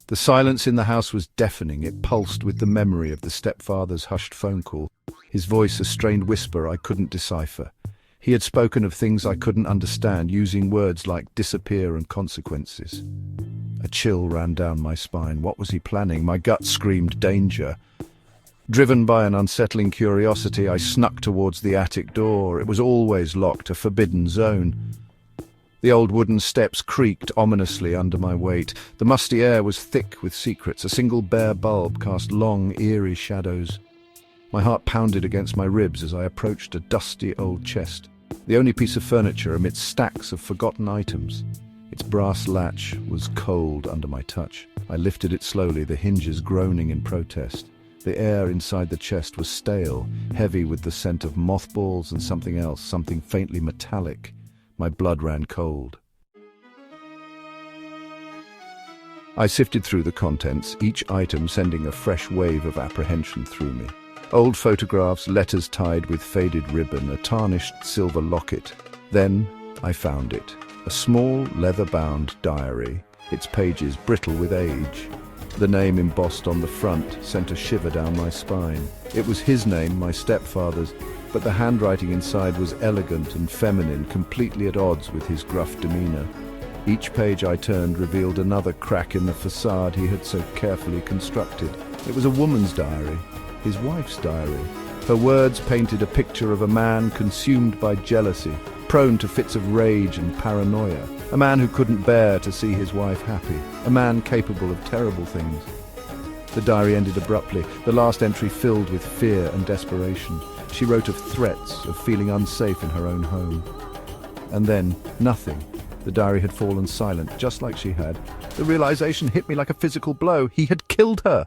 The silence in the house was deafening. It pulsed with the memory of the stepfather's hushed phone call, his voice a strained whisper I couldn't decipher. He had spoken of things I couldn't understand, using words like disappear and consequences. A chill ran down my spine. What was he planning? My gut screamed danger. Driven by an unsettling curiosity, I snuck towards the attic door. It was always locked, a forbidden zone. The old wooden steps creaked ominously under my weight. The musty air was thick with secrets. A single bare bulb cast long, eerie shadows. My heart pounded against my ribs as I approached a dusty old chest, the only piece of furniture amidst stacks of forgotten items. Its brass latch was cold under my touch. I lifted it slowly, the hinges groaning in protest. The air inside the chest was stale, heavy with the scent of mothballs and something else, something faintly metallic. My blood ran cold. I sifted through the contents, each item sending a fresh wave of apprehension through me. Old photographs, letters tied with faded ribbon, a tarnished silver locket. Then I found it. A small, leather-bound diary, its pages brittle with age. The name embossed on the front sent a shiver down my spine. It was his name, my stepfather's, but the handwriting inside was elegant and feminine, completely at odds with his gruff demeanor. Each page I turned revealed another crack in the facade he had so carefully constructed. It was a woman's diary, his wife's diary. Her words painted a picture of a man consumed by jealousy, prone to fits of rage and paranoia, a man who couldn't bear to see his wife happy, a man capable of terrible things. The diary ended abruptly, the last entry filled with fear and desperation. She wrote of threats, of feeling unsafe in her own home. And then, nothing. The diary had fallen silent, just like she had. The realization hit me like a physical blow. He had killed her.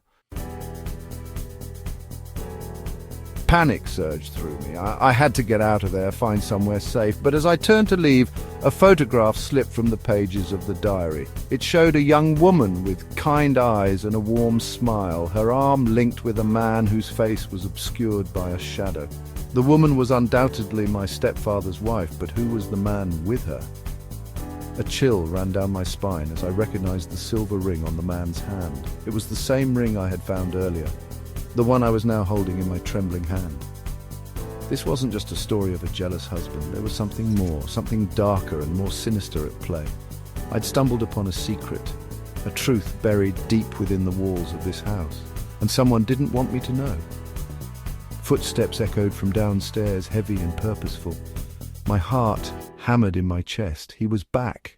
Panic surged through me. I had to get out of there, find somewhere safe. But as I turned to leave, a photograph slipped from the pages of the diary. It showed a young woman with kind eyes and a warm smile, her arm linked with a man whose face was obscured by a shadow. The woman was undoubtedly my stepfather's wife, but who was the man with her? A chill ran down my spine as I recognized the silver ring on the man's hand. It was the same ring I had found earlier, the one I was now holding in my trembling hand. This wasn't just a story of a jealous husband. There was something more, something darker and more sinister at play. I'd stumbled upon a secret, a truth buried deep within the walls of this house, and someone didn't want me to know. Footsteps echoed from downstairs, heavy and purposeful. My heart hammered in my chest. He was back.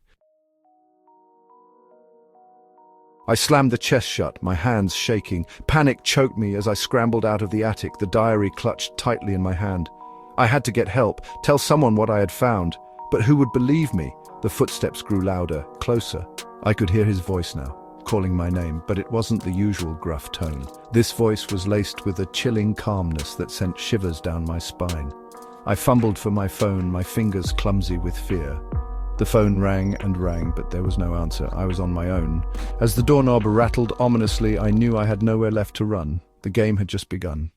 I slammed the chest shut, my hands shaking. Panic choked me as I scrambled out of the attic, the diary clutched tightly in my hand. I had to get help, tell someone what I had found. But who would believe me? The footsteps grew louder, closer. I could hear his voice now, calling my name, but it wasn't the usual gruff tone. This voice was laced with a chilling calmness that sent shivers down my spine. I fumbled for my phone, my fingers clumsy with fear. The phone rang and rang, but there was no answer. I was on my own. As the doorknob rattled ominously, I knew I had nowhere left to run. The game had just begun.